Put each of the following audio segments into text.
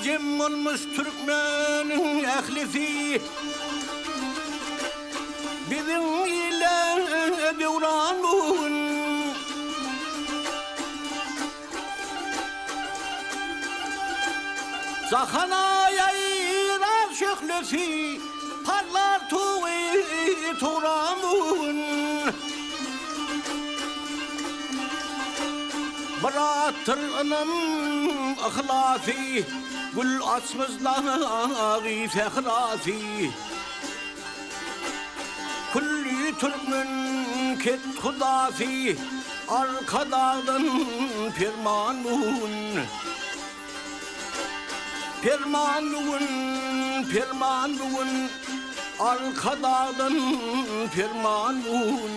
cem olmuş Türkmenin ehlifi bizim ile devranun Zahanaya irar şöklesi parlar tuği tuğramun Bıraktır anam ahlasi gül açmızlağı fehrasi Kulli Türkmen ket hudasi arkadan pirmanun Pirmanun arkadan pirmanun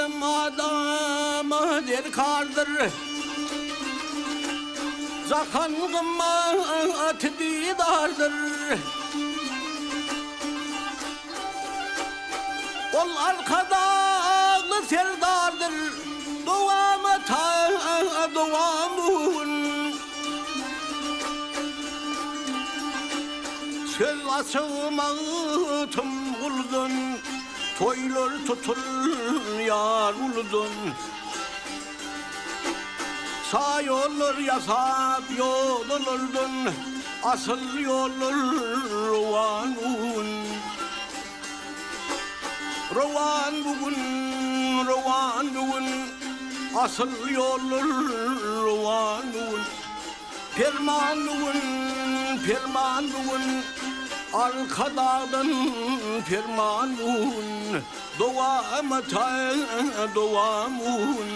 Adam der kardır Zakan gımmat didardır Ol arkadalı serdardır Duamı duamun Söz açılmağıtım uldun Toylar tutul yar uldun Sağ yollar yasak yol olurdun Asıl yollar ruvanun Ruvan bugün Asıl yollar ruvanun Pirman bugün Arkadan pirmanun Duamı duamun